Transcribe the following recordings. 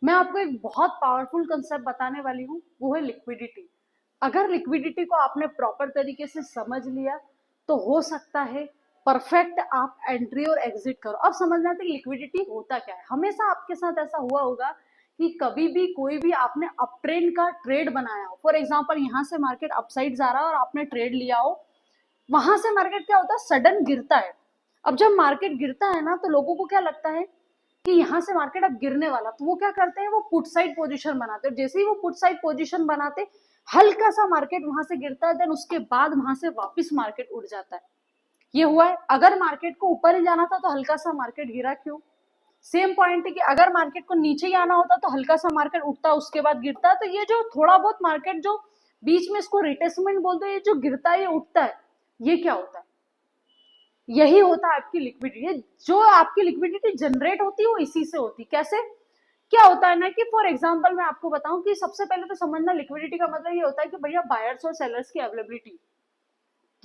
मैं आपको एक बहुत पावरफुल कंसेप्ट बताने वाली हूँ, वो है लिक्विडिटी। अगर लिक्विडिटी को आपने प्रॉपर तरीके से समझ लिया तो हो सकता है परफेक्ट आप एंट्री और एग्जिट करो। अब समझना है लिक्विडिटी होता क्या है। हमेशा आपके साथ ऐसा हुआ होगा कि कभी भी कोई भी आपने अप ट्रेंड का ट्रेड बनाया हो, फॉर एग्जाम्पल यहाँ से मार्केट अपसाइड जा रहा है और आपने ट्रेड लिया हो, वहां से मार्केट क्या होता है, सडन गिरता है। अब जब मार्केट गिरता है ना, तो लोगों को क्या लगता है कि यहाँ से मार्केट अब गिरने वाला, तो वो क्या करते हैं, वो पुट साइड पोजीशन बनाते हैं। जैसे ही वो पुट साइड पोजीशन बनाते, हल्का सा मार्केट वहां से गिरता है, देन उसके बाद वहां से वापस मार्केट उड़ जाता है। ये हुआ है। अगर मार्केट को ऊपर ही जाना था तो हल्का सा मार्केट गिरा क्यों? सेम पॉइंट है कि अगर मार्केट को नीचे ही आना होता तो हल्का सा मार्केट उठता, उसके बाद गिरता। तो ये जो थोड़ा बहुत मार्केट जो बीच में, इसको रिटेसमेंट बोलते हैं, ये जो गिरता है ये उठता है, ये क्या होता है? यही होता है आपकी लिक्विडिटी। जो आपकी लिक्विडिटी जनरेट होती है वो इसी से होती है। कैसे? क्या होता है ना कि फॉर एग्जांपल मैं आपको बताऊं कि सबसे पहले तो समझना, लिक्विडिटी का मतलब ये होता है कि भैया बायर्स और सेलर्स की अवेलेबिलिटी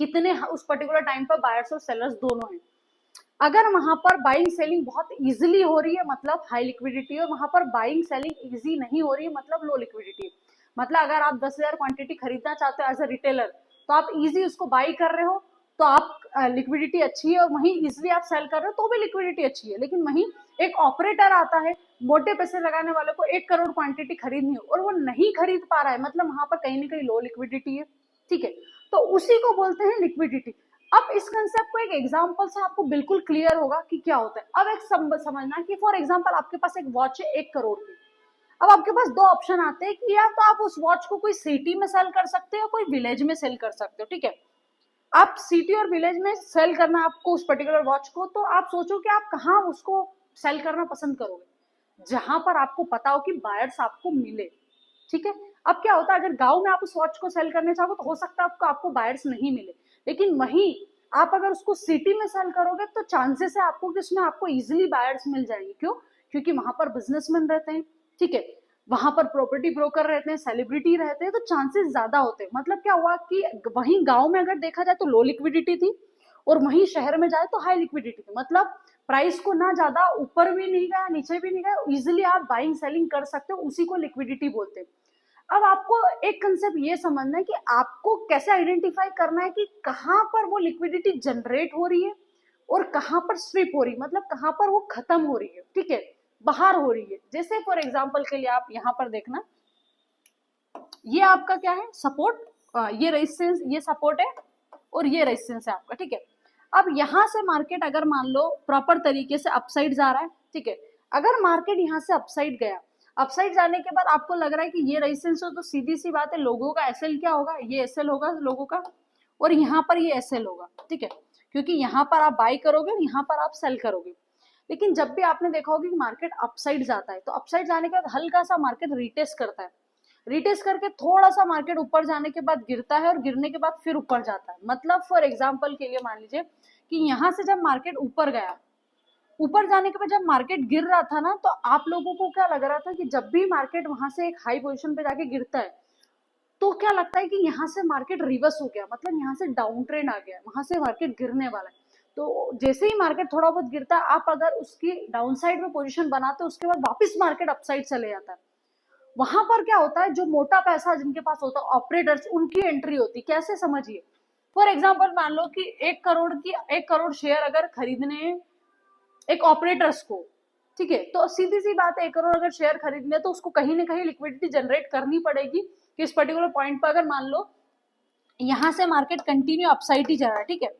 कितने उस पर्टिकुलर टाइम पर बायर्स और सेलर्स दोनों हैं। अगर वहां पर बाइंग सेलिंग बहुत इजीली हो रही है मतलब हाई लिक्विडिटी, और वहां पर बाइंग सेलिंग इजी नहीं हो रही है मतलब लो लिक्विडिटी। मतलब अगर आप 10,000 क्वांटिटी खरीदना चाहते हो एज अ रिटेलर, तो आप इजी उसको बाई कर रहे हो तो आप लिक्विडिटी अच्छी है, और वहीं इजिली आप सेल कर रहे हो तो भी लिक्विडिटी अच्छी है। लेकिन वहीं एक ऑपरेटर आता है, मोटे पैसे लगाने वाले को 1 करोड़ क्वांटिटी खरीदनी हो और वो नहीं खरीद पा रहा है, मतलब वहां पर कहीं ना कहीं लो लिक्विडिटी है। ठीक है, तो उसी को बोलते हैं लिक्विडिटी। अब इस कंसेप्ट को एक एग्जांपल से आपको बिल्कुल क्लियर होगा कि क्या होता है। अब एक समझना कि फॉर एग्जांपल आपके पास एक वॉच है 1 करोड़ की। अब आपके पास दो ऑप्शन आते हैं कि या तो आप उस वॉच को कोई सिटी में सेल कर सकते हो, कोई विलेज में सेल कर सकते हो। ठीक है, आप सिटी और विलेज में सेल करना आपको उस पर्टिकुलर वॉच को, तो आप सोचो कि आप कहाँ उसको सेल करना पसंद करोगे, जहां पर आपको पता हो कि बायर्स आपको मिले। ठीक है, अब क्या होता है, अगर गांव में आप उस वॉच को सेल करने चाहो तो हो सकता है आपको बायर्स नहीं मिले। लेकिन वहीं आप अगर उसको सिटी में सेल करोगे तो चांसेस है आपको कि उसमें आपको इजिली बायर्स मिल जाएंगे। क्यों? क्योंकि वहां पर बिजनेसमैन रहते हैं। ठीक है, वहां पर प्रॉपर्टी ब्रोकर रहते हैं, सेलिब्रिटी रहते हैं, तो चांसेस ज्यादा होते हैं। मतलब क्या हुआ कि वहीं गांव में अगर देखा जाए तो लो लिक्विडिटी थी, और वहीं शहर में जाए तो हाई लिक्विडिटी थी। मतलब प्राइस को ना ज्यादा ऊपर भी नहीं गया नीचे भी नहीं गया, इजिली आप बाइंग सेलिंग कर सकते हो, उसी को लिक्विडिटी बोलते हैं। अब आपको एक कंसेप्ट ये समझना है कि आपको कैसे आइडेंटिफाई करना है कि कहां पर वो लिक्विडिटी जनरेट हो रही है और कहां पर स्विप हो रही है, मतलब कहां पर वो खत्म हो रही है। ठीक है, बाहर हो रही है। जैसे फॉर एग्जांपल के लिए आप यहां पर देखना, ये आपका क्या है, सपोर्ट, ये रेजिस्टेंस, ये सपोर्ट है और ये रेजिस्टेंस है आपका। ठीक है, अब यहां से मार्केट अगर मान लो प्रॉपर तरीके से अपसाइड जा रहा है, ठीक है, अगर मार्केट यहां से अपसाइड गया, अपसाइड जाने के बाद आपको लग रहा है कि ये रेजिस्टेंस हो, तो सीधी सी बात है लोगों का एसएल क्या होगा, ये एसएल होगा लोगों का, और यहाँ पर ये एसएल होगा। ठीक है, क्योंकि यहाँ पर आप बाई करोगे और यहाँ पर आप सेल करोगे। लेकिन जब भी आपने देखा होगा कि मार्केट अपसाइड जाता है, तो अपसाइड जाने के बाद हल्का सा मार्केट रिटेस्ट करता है, रिटेस्ट करके थोड़ा सा मार्केट ऊपर जाने के बाद गिरता है, और गिरने के बाद फिर ऊपर जाता है। मतलब फॉर एग्जांपल के लिए मान लीजिए कि यहाँ से जब मार्केट ऊपर गया, ऊपर जाने के बाद जब मार्केट गिर रहा था ना, तो आप लोगों को क्या लग रहा था कि जब भी मार्केट वहां से एक हाई पोजीशन पे जाके गिरता है, तो क्या लगता है कि यहाँ से मार्केट रिवर्स हो गया, मतलब यहाँ से डाउन ट्रेंड आ गया, वहां से मार्केट गिरने वाला है। तो जैसे ही मार्केट थोड़ा बहुत गिरता है, आप अगर उसकी डाउन साइड में पोजिशन बनाते हो, उसके बाद वापस मार्केट अपसाइड चले जाता है। वहां पर क्या होता है, जो मोटा पैसा जिनके पास होता है, ऑपरेटर्स, उनकी एंट्री होती। कैसे? समझिए, फॉर एग्जाम्पल मान लो कि 1 करोड़ शेयर अगर खरीदने एक ऑपरेटर्स को, ठीक है, तो सीधी सी बात है 1 करोड़ अगर शेयर खरीदने, तो उसको कहीं ना कहीं लिक्विडिटी जनरेट करनी पड़ेगी कि इस पर्टिकुलर पॉइंट पर अगर मान लो यहां से मार्केट कंटिन्यू अपसाइड ही जा रहा है। ठीक है,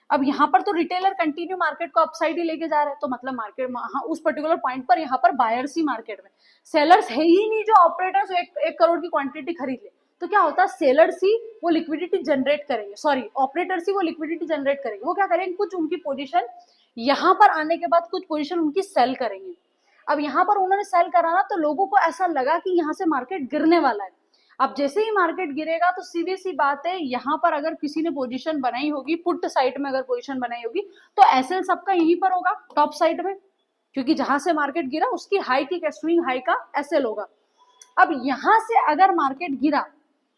अब यहाँ पर तो रिटेलर कंटिन्यू मार्केट को अपसाइड ही लेके जा रहे हैं, तो मतलब मार्केट उस पर्टिकुलर पॉइंट पर यहाँ पर बायर्स ही मार्केट में, सेलर्स है ही नहीं जो ऑपरेटर्स 1 करोड़ की क्वांटिटी खरीद ले। तो क्या होता है, सेलर्स ही वो लिक्विडिटी जनरेट करेंगे, सॉरी ऑपरेटर्स ही वो लिक्विडिटी जनरेट करेंगे। वो क्या करेंगे, कुछ उनकी पोजीशन यहाँ पर आने के बाद कुछ पोजीशन उनकी सेल करेंगे। अब यहाँ पर उन्होंने सेल करा ना, तो लोगों को ऐसा लगा कि यहाँ से मार्केट गिरने वाला है। अब जैसे ही मार्केट गिरेगा तो सीधी सी बात है, यहाँ पर अगर किसी ने पोजीशन बनाई होगी, पुट साइड में अगर पोजीशन बनाई होगी, तो एसएल सबका यहीं पर होगा टॉप साइड में, क्योंकि जहां से मार्केट गिरा उसकी हाई की स्विंग हाई का एसएल होगा। अब यहां से अगर मार्केट गिरा,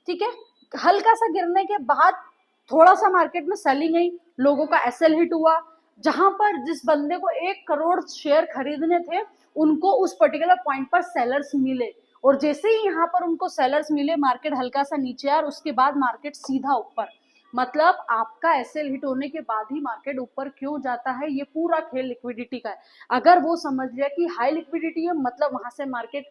ठीक है, हल्का सा गिरने के बाद थोड़ा सा मार्केट में सेलिंग आई, लोगों का एसएल हिट हुआ, जहां पर जिस बंदे को 1 करोड़ शेयर खरीदने थे उनको उस पर्टिकुलर पॉइंट पर सेलर्स मिले, और जैसे ही यहाँ पर उनको सेलर्स मिले मार्केट हल्का सा नीचे आया और उसके बाद मार्केट सीधा ऊपर। मतलब आपका एसएल हिट होने के बाद ही मार्केट ऊपर क्यों जाता है, ये पूरा खेल लिक्विडिटी का है। अगर वो समझ लिया कि हाई लिक्विडिटी है मतलब वहां से मार्केट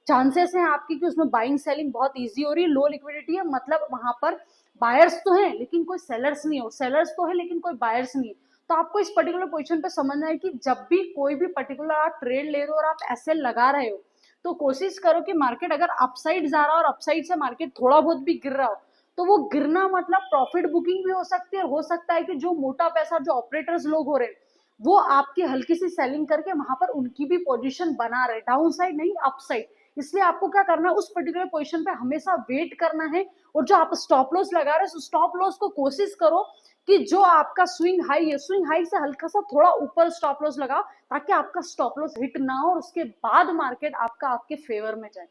चांसेस हैं आपकी कि उसमें बाइंग सेलिंग बहुत इजी हो रही है, लो लिक्विडिटी है मतलब वहां पर बायर्स तो हैं लेकिन कोई सेलर्स नहीं है, सेलर्स तो है लेकिन कोई बायर्स नहीं है। तो आपको इस पर्टिकुलर पोजीशन पे समझना है कि जब भी कोई भी पर्टिकुलर आप ट्रेड ले रहे हो और आप एसएल लगा रहे हो तो कोशिश करो कि मार्केट अगर अपसाइड जा रहा है और अपसाइड से मार्केट थोड़ा बहुत भी गिर रहा हो तो वो गिरना मतलब प्रॉफिट बुकिंग भी हो सकती है, और हो सकता है कि जो मोटा पैसा जो ऑपरेटर्स लोग हो रहे हैं वो आपकी हल्की सी सेलिंग करके वहां पर उनकी भी पोजीशन बना रहे, डाउन साइड नहीं अप साइड। इसलिए आपको क्या करना है, उस पर्टिकुलर पोजीशन पे हमेशा वेट करना है, और जो आप स्टॉप लॉस लगा रहे हो स्टॉप लॉस को कोशिश करो कि जो आपका स्विंग हाई है स्विंग हाई से हल्का सा थोड़ा ऊपर स्टॉप लॉस लगाओ ताकि आपका स्टॉप लॉस हिट ना हो और उसके बाद मार्केट आपका आपके फेवर में जाए।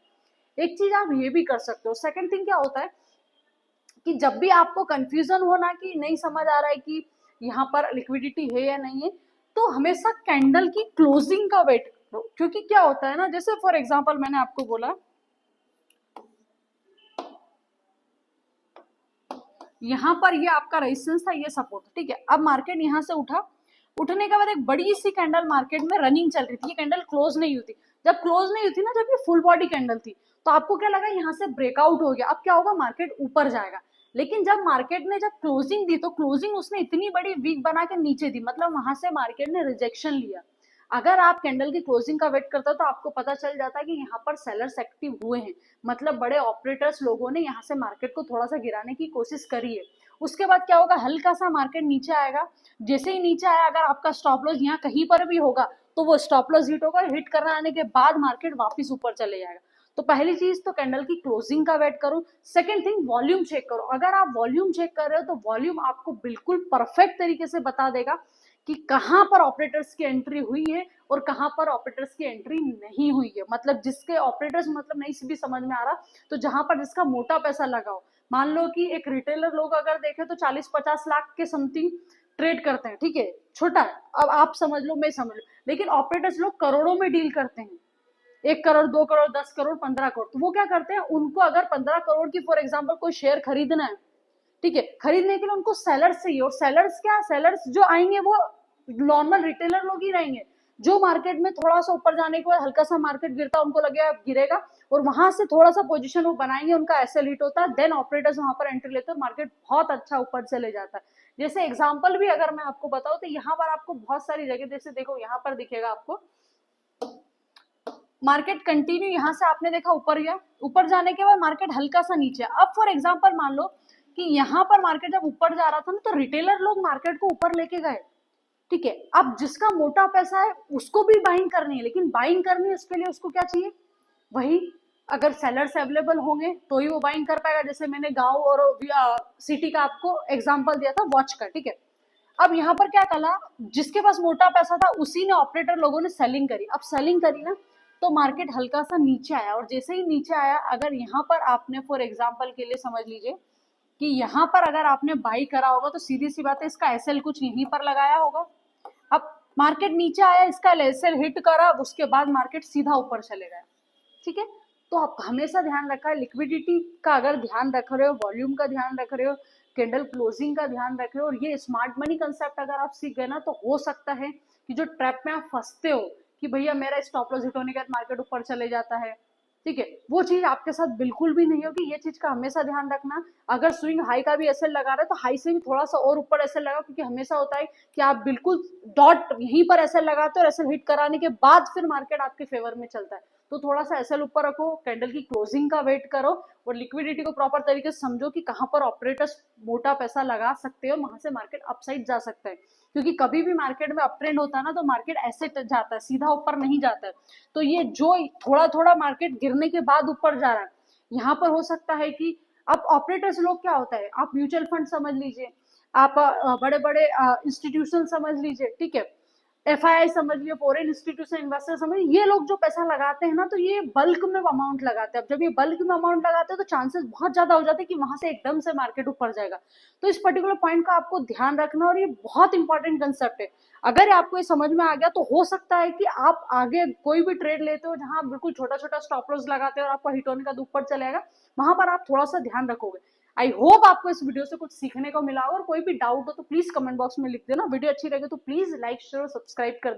एक चीज आप ये भी कर सकते हो। सेकंड थिंग क्या होता है कि जब भी आपको कंफ्यूजन हो ना कि नहीं समझ आ रहा है कि यहाँ पर लिक्विडिटी है या नहीं है, तो हमेशा कैंडल की क्लोजिंग का वेट करो। क्योंकि क्या होता है ना, जैसे फॉर एग्जांपल मैंने आपको बोला यहाँ पर ये आपका रेजिस्टेंस था, ये सपोर्ट, ठीक है। अब मार्केट यहाँ से उठा, उठने के बाद एक बड़ी सी कैंडल मार्केट में रनिंग चल रही थी, ये कैंडल क्लोज नहीं हुई थी। जब क्लोज नहीं हुई थी ना, जब ये फुल बॉडी कैंडल थी, तो आपको क्या लगा यहाँ से ब्रेकआउट हो गया, अब क्या होगा मार्केट ऊपर जाएगा। लेकिन जब मार्केट ने जब क्लोजिंग दी तो क्लोजिंग उसने इतनी बड़ी वीक बना के नीचे दी, मतलब वहां से मार्केट ने रिजेक्शन लिया। अगर आप कैंडल की क्लोजिंग का वेट करते हो तो आपको पता चल जाता है कि यहाँ पर सेलर्स एक्टिव हुए हैं, मतलब बड़े ऑपरेटर्स लोगों ने यहाँ से मार्केट को थोड़ा सा गिराने की कोशिश करी है। उसके बाद क्या होगा, हल्का सा मार्केट नीचे आएगा, जैसे ही नीचे आया अगर आपका स्टॉप लॉस यहाँ कहीं पर भी होगा तो वो स्टॉप लॉस हिट होगा, हिट करने आने के बाद मार्केट वापस ऊपर चले जाएगा। तो पहली चीज तो कैंडल की क्लोजिंग का वेट करो। सेकंड थिंग वॉल्यूम चेक करो। अगर आप वॉल्यूम चेक कर रहे हो तो वॉल्यूम आपको बिल्कुल परफेक्ट तरीके से बता देगा कि कहाँ पर ऑपरेटर्स की एंट्री हुई है और कहाँ पर ऑपरेटर्स की एंट्री नहीं हुई है। मतलब जिसके ऑपरेटर्स मतलब नहीं भी समझ में आ रहा तो जहां पर जिसका मोटा पैसा लगाओ, मान लो कि एक रिटेलर लोग अगर देखें तो 40-50 लाख के समथिंग ट्रेड करते हैं, ठीक है, छोटा है, अब आप समझ लो मैं समझ लो, लेकिन ऑपरेटर्स लोग करोड़ों में डील करते हैं, 1 करोड़ 2 करोड़ 10 करोड़ 15 करोड़। तो वो क्या करते हैं, उनको अगर 15 करोड़ की फॉर एग्जाम्पल कोई शेयर खरीदना है, ठीक है, खरीदने के लिए उनको सेलर्स चाहिए, और सेलर्स क्या, सेलर्स जो आएंगे वो नॉर्मल रिटेलर लोग ही रहेंगे जो मार्केट में थोड़ा सा ऊपर जाने के बाद हल्का सा मार्केट गिरता उनको लगेगा गिरेगा और वहां से थोड़ा सा पोजीशन वो बनाएंगे, उनका एसएल हिट होता है, देन ऑपरेटर्स वहां पर एंट्री लेते हैं, मार्केट बहुत अच्छा ऊपर चले जाता है। जैसे एग्जांपल भी अगर मैं आपको बताऊं तो यहाँ पर आपको बहुत सारी जगह, जैसे देखो यहाँ पर दिखेगा आपको मार्केट कंटिन्यू यहाँ से आपने देखा ऊपर गया, ऊपर जाने के बाद मार्केट हल्का सा नीचे। अब फॉर एग्जांपल मान लो कि यहाँ पर मार्केट जब ऊपर जा रहा था ना तो रिटेलर लोग मार्केट को ऊपर लेके गए, ठीक है। अब जिसका मोटा पैसा है उसको भी बाइंग करनी है, लेकिन बाइंग करनी है उसके लिए उसको क्या चाहिए, वही अगर सेलर्स अवेलेबल होंगे तो ही वो बाइंग कर पाएगा। जैसे मैंने गांव और सिटी का आपको एग्जांपल दिया था वॉच का, ठीक है। अब यहाँ पर क्या कला, जिसके पास मोटा पैसा था उसी ने ऑपरेटर लोगों ने सेलिंग करी, अब सेलिंग करी ना तो मार्केट हल्का सा नीचे आया, और जैसे ही नीचे आया अगर यहाँ पर आपने फॉर एग्जाम्पल के लिए समझ लीजिए कि यहाँ पर अगर आपने बाई करा होगा तो सीधी सी बात है इसका एसएल कुछ यहीं पर लगाया होगा। अब मार्केट नीचे आया, इसका एसएल हिट करा, उसके बाद मार्केट सीधा ऊपर चले गया, ठीक है। तो आप हमेशा ध्यान रखा है लिक्विडिटी का अगर ध्यान रख रहे हो, वॉल्यूम का ध्यान रख रहे हो, कैंडल क्लोजिंग का ध्यान रख रहे हो, और ये स्मार्ट मनी कंसेप्ट अगर आप सीख गए ना तो हो सकता है कि जो ट्रैप में आप फंसते हो कि भैया मेरा स्टॉप लॉस हिट होने के बाद मार्केट ऊपर चले जाता है, ठीक है, वो चीज आपके साथ बिल्कुल भी नहीं होगी। ये चीज का हमेशा ध्यान रखना। अगर स्विंग हाई का भी एसएल लगा रहे हैं तो हाई से भी थोड़ा सा और ऊपर एसएल लगाओ, क्योंकि हमेशा होता है कि आप बिल्कुल डॉट यहीं पर एसएल लगाते हो और एसएल हिट कराने के बाद फिर मार्केट आपके फेवर में चलता है। तो थोड़ा सा एसएल ऊपर रखो, कैंडल की क्लोजिंग का वेट करो, और लिक्विडिटी को प्रॉपर तरीके से समझो कि कहाँ पर ऑपरेटर्स मोटा पैसा लगा सकते हो, वहां से मार्केट अपसाइड जा सकता है। क्योंकि कभी भी मार्केट में अप ट्रेंड होता है ना तो मार्केट ऐसे जाता है, सीधा ऊपर नहीं जाता है। तो ये जो थोड़ा थोड़ा मार्केट गिरने के बाद ऊपर जा रहा है, यहाँ पर हो सकता है कि अब ऑपरेटर्स लोग क्या होता है, आप म्यूचुअल फंड समझ लीजिए, आप बड़े बड़े इंस्टीट्यूशन समझ लीजिए, ठीक है, FII समझिए, फॉरेन इंस्टीट्यूशन इन्वेस्टर समझिए, ये लोग जो पैसा लगाते हैं ना, तो ये बल्क में अमाउंट लगाते हैं। अब जब ये बल्क में अमाउंट लगाते हैं तो चांसेस बहुत ज्यादा हो जाते हैं कि वहां से एकदम से मार्केट ऊपर जाएगा। तो इस पर्टिकुलर पॉइंट का आपको ध्यान रखना, और ये बहुत इंपॉर्टेंट कंसेप्ट है। अगर आपको ये समझ में आ गया तो हो सकता है कि आप आगे कोई भी ट्रेड लेते हो जहां आप बिल्कुल छोटा छोटा स्टॉप लॉस लगाते हो और आपको हिट होने का ऊपर चलेगा, वहां पर आप थोड़ा सा ध्यान रखोगे। आई होप आपको इस वीडियो से कुछ सीखने को मिला हो, और कोई भी डाउट हो तो प्लीज कमेंट बॉक्स में लिख देना। वीडियो अच्छी लगे तो प्लीज लाइक शेयर और सब्सक्राइब कर